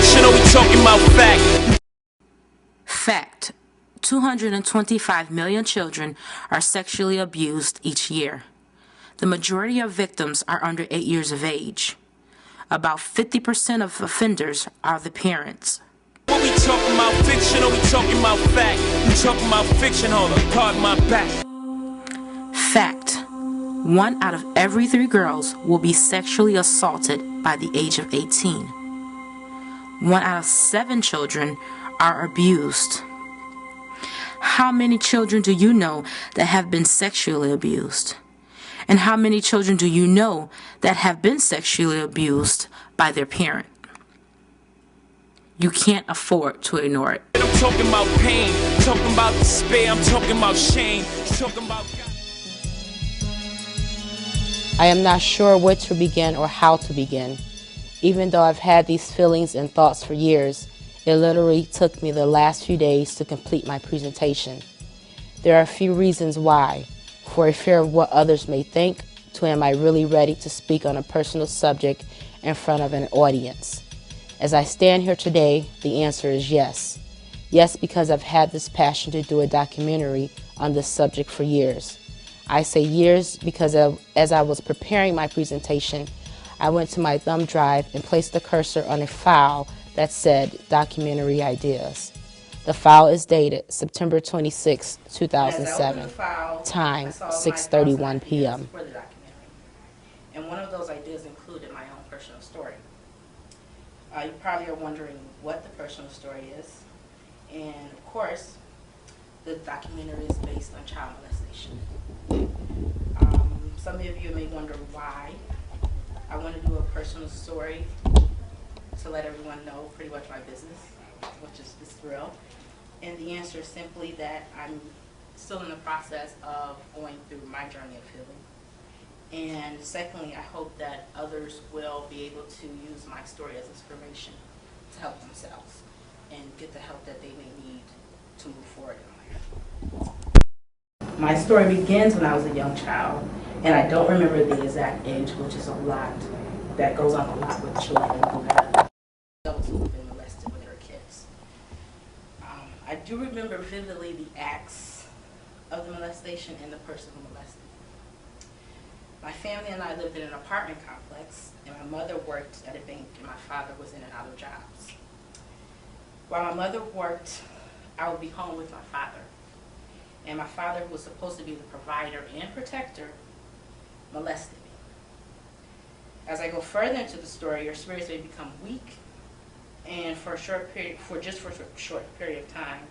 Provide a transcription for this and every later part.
fiction or we talking about fact? Fact. 225 million children are sexually abused each year. The majority of victims are under 8 years of age. About 50% of offenders are the parents. What we talking about fiction or we talking about fact? We talking about fiction, hold up, pardon my back. Fact. 1 out of every 3 girls will be sexually assaulted by the age of 18. 1 out of 7 children are abused. How many children do you know that have been sexually abused? And how many children do you know that have been sexually abused by their parent? You can't afford to ignore it. I'm talking about pain, talking about despair, I'm talking about shame, talking about... I am not sure where to begin or how to begin. Even though I've had these feelings and thoughts for years, it literally took me the last few days to complete my presentation. There are a few reasons why. For a fear of what others may think, to am I really ready to speak on a personal subject in front of an audience? As I stand here today, the answer is yes. Yes, because I've had this passion to do a documentary on this subject for years. I say years because as I was preparing my presentation, I went to my thumb drive and placed the cursor on a file that said documentary ideas. The file is dated September 26, 2007, time 6:31 p.m. And one of those ideas included my own personal story. You probably are wondering what the personal story is. And of course, the documentary is based on child molestation. Some of you may wonder why I want to do a personal story to let everyone know pretty much my business, which is this thrill. And the answer is simply that I'm still in the process of going through my journey of healing. And secondly, I hope that others will be able to use my story as inspiration to help themselves and get the help that they may need to move forward in life. My story begins when I was a young child, and I don't remember the exact age, which is a lot. That goes on a lot with children who have adults who have been molested when they were kids. I do remember vividly the acts of the molestation and the person who molested me. My family and I lived in an apartment complex, and my mother worked at a bank, and my father was in and out of jobs. While my mother worked, I would be home with my father. And my father, who was supposed to be the provider and protector, molested me. As I go further into the story, your spirits may become weak, and for a short period of time,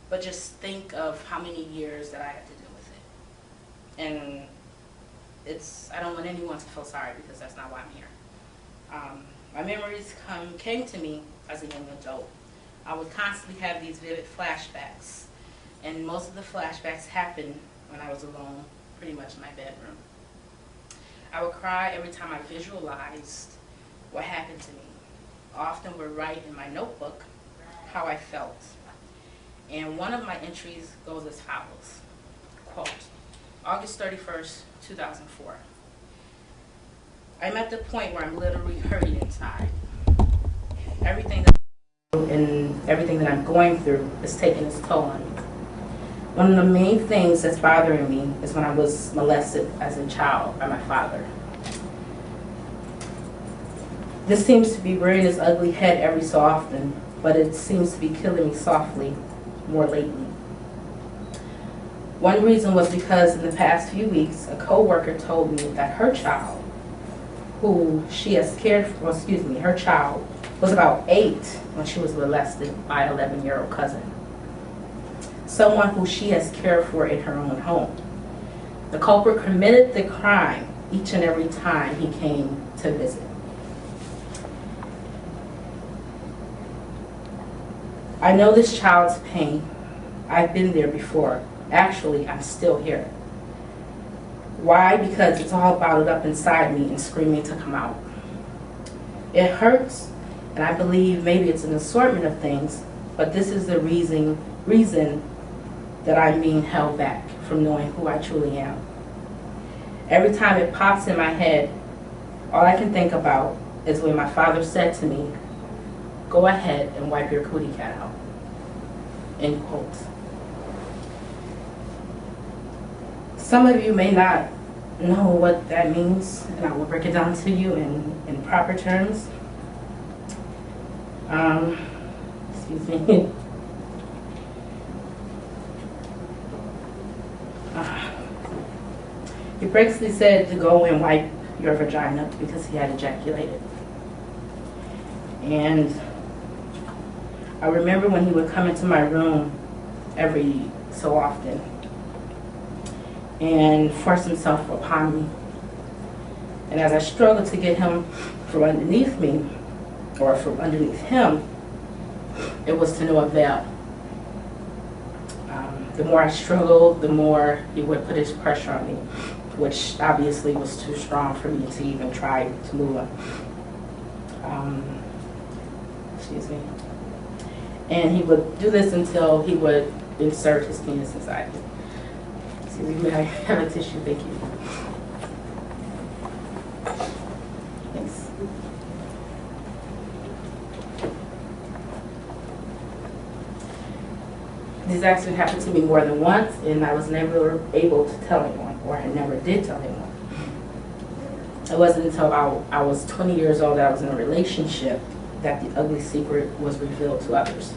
but just think of how many years that I had to deal with it. And I don't want anyone to feel sorry, because that's not why I'm here. My memories came to me as a young adult. I would constantly have these vivid flashbacks, and most of the flashbacks happened when I was alone, pretty much in my bedroom. I would cry every time I visualized what happened to me. I often would write in my notebook how I felt. And one of my entries goes as follows, quote, August 31st, 2004. I'm at the point where I'm literally hurting inside. Everything that I'm going through is taking its toll on me. One of the main things that's bothering me is when I was molested as a child by my father. This seems to be rearing its ugly head every so often, but it seems to be killing me softly more lately. One reason was because in the past few weeks, a co-worker told me that her child, who she has cared for, her child was about 8 when she was molested by an 11-year-old cousin. Someone who she has cared for in her own home. The culprit committed the crime each and every time he came to visit. I know this child's pain. I've been there before. Actually, I'm still here. Why? Because it's all bottled up inside me and screaming to come out. It hurts, and I believe maybe it's an assortment of things, but this is the reason that I'm being held back from knowing who I truly am. Every time it pops in my head, all I can think about is when my father said to me, go ahead and wipe your cootie cat out, end quote. Some of you may not know what that means, and I will break it down to you in proper terms. Excuse me. He basically said to go and wipe your vagina because he had ejaculated. And I remember when he would come into my room every so often and force himself upon me. And as I struggled to get him from underneath me, or from underneath him, it was to no avail. The more I struggled, the more he would put his pressure on me, which obviously was too strong for me to even try to move on. Excuse me. And he would do this until he would insert his penis inside me. Excuse me, may I have a tissue? Thank you. Thanks. This actually happened to me more than once, and I was never able to tell anyone, or I never did tell anyone. It wasn't until I was 20 years old that I was in a relationship that the ugly secret was revealed to others.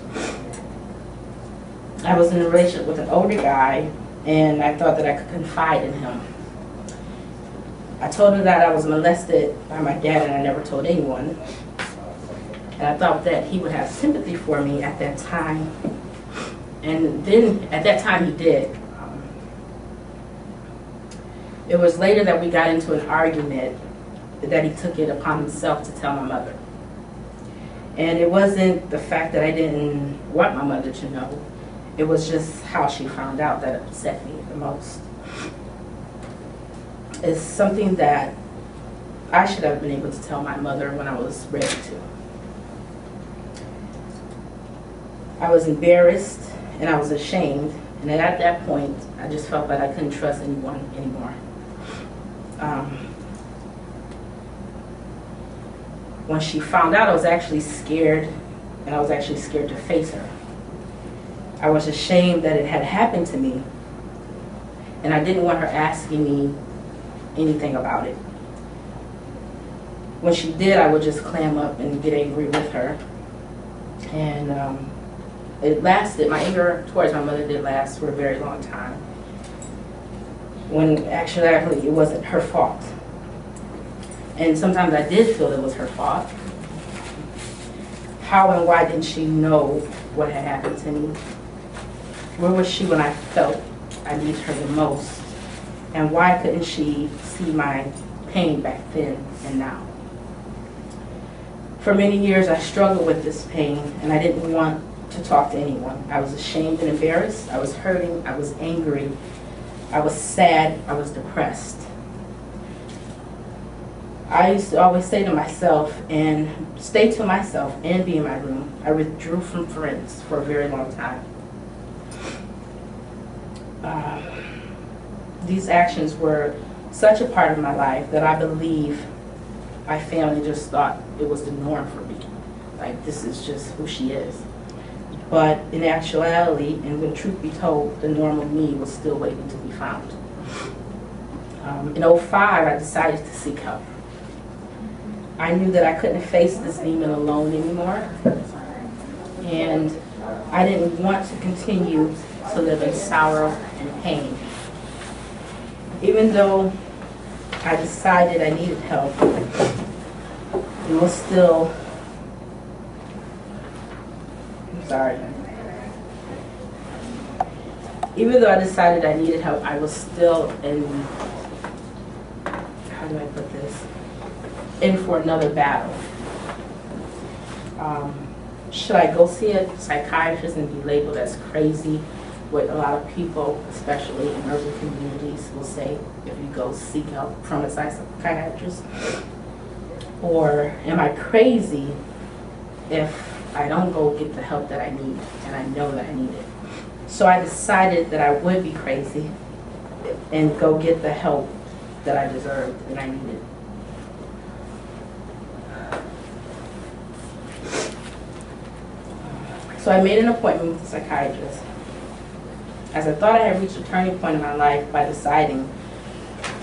I was in a relationship with an older guy, and I thought that I could confide in him. I told him that I was molested by my dad, and I never told anyone. And I thought that he would have sympathy for me at that time. And then, at that time, he did. It was later that we got into an argument that he took it upon himself to tell my mother. And it wasn't the fact that I didn't want my mother to know. It was just how she found out that upset me the most. It's something that I should have been able to tell my mother when I was ready to. I was embarrassed and I was ashamed, and at that point I just felt that I couldn't trust anyone anymore. When she found out, I was actually scared, and I was actually scared to face her. I was ashamed that it had happened to me, and I didn't want her asking me anything about it. When she did, I would just clam up and get angry with her. And it lasted, my anger towards my mother did last for a very long time, when actually it wasn't her fault. And sometimes I did feel it was her fault. How and why didn't she know what had happened to me? Where was she when I felt I needed her the most? And why couldn't she see my pain back then and now? For many years I struggled with this pain, and I didn't want to talk to anyone. I was ashamed and embarrassed. I was hurting. I was angry. I was sad. I was depressed. I used to always say to myself and stay to myself and be in my room. I withdrew from friends for a very long time. These actions were such a part of my life that I believe my family just thought it was the norm for me. Like, this is just who she is. But in actuality, and when truth be told, the normal me was still waiting to be found. In 2005, I decided to seek help. I knew that I couldn't face this demon alone anymore, and I didn't want to continue to live in sorrow and pain. Even though I decided I needed help, it was still, even though I decided I needed help, I was still in, how do I put this, in for another battle. Should I go see a psychiatrist and be labeled as crazy? What a lot of people, especially in urban communities, will say if you go seek help from a psychiatrist? Or am I crazy if I don't go get the help that I need, and I know that I need it? So I decided that I would be crazy and go get the help that I deserved and I needed. So I made an appointment with a psychiatrist, as I thought I had reached a turning point in my life by deciding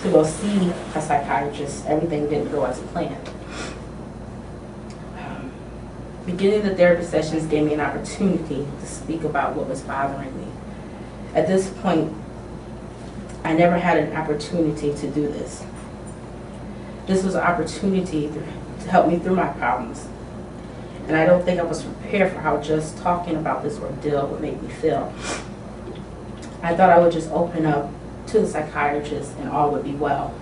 to go see a psychiatrist. Everything didn't go as planned. Beginning the therapy sessions gave me an opportunity to speak about what was bothering me. At this point, I never had an opportunity to do this. This was an opportunity to help me through my problems. And I don't think I was prepared for how just talking about this ordeal would make me feel. I thought I would just open up to the psychiatrist and all would be well.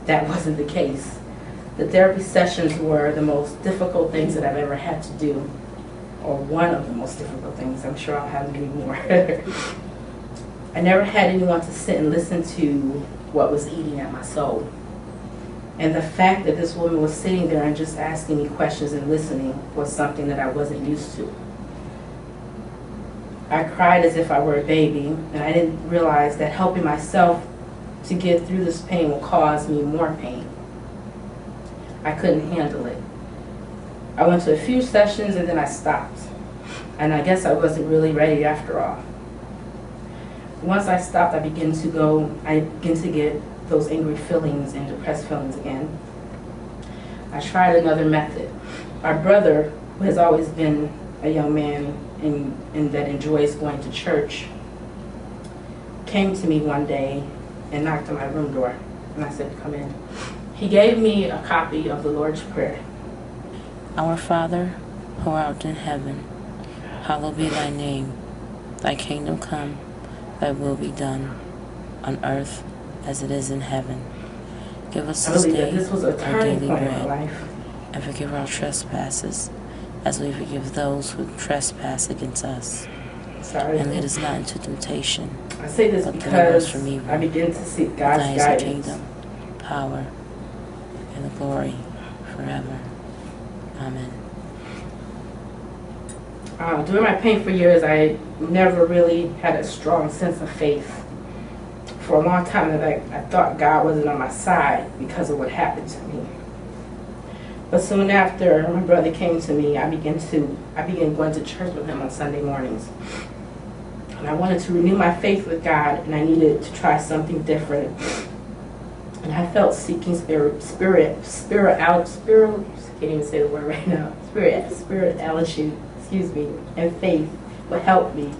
That wasn't the case. The therapy sessions were the most difficult things that I've ever had to do, or one of the most difficult things. I'm sure I'll have many more. I never had anyone to sit and listen to what was eating at my soul. And the fact that this woman was sitting there and just asking me questions and listening was something that I wasn't used to. I cried as if I were a baby, and I didn't realize that helping myself to get through this pain will cause me more pain. I couldn't handle it. I went to a few sessions and then I stopped. And I guess I wasn't really ready after all. Once I stopped, I began to get those angry feelings and depressed feelings again. I tried another method. My brother, who has always been a young man and that enjoys going to church, came to me one day and knocked on my room door. And I said, "Come in." He gave me a copy of the Lord's Prayer. Our Father, who art in heaven, hallowed be thy name. Thy kingdom come, thy will be done, on earth as it is in heaven. Give us this day our daily bread, and forgive our trespasses, as we forgive those who trespass against us. And lead us not into temptation, I say this because I begin to seek God's guidance. Thine is the kingdom, power, and the glory forever. Amen. During my painful years, I never really had a strong sense of faith. For a long time, I thought God wasn't on my side because of what happened to me. But soon after my brother came to me, I began going to church with him on Sunday mornings. And I wanted to renew my faith with God, and I needed to try something different. And I felt seeking spirituality, can't even say the word right now, spirituality, and faith would help me.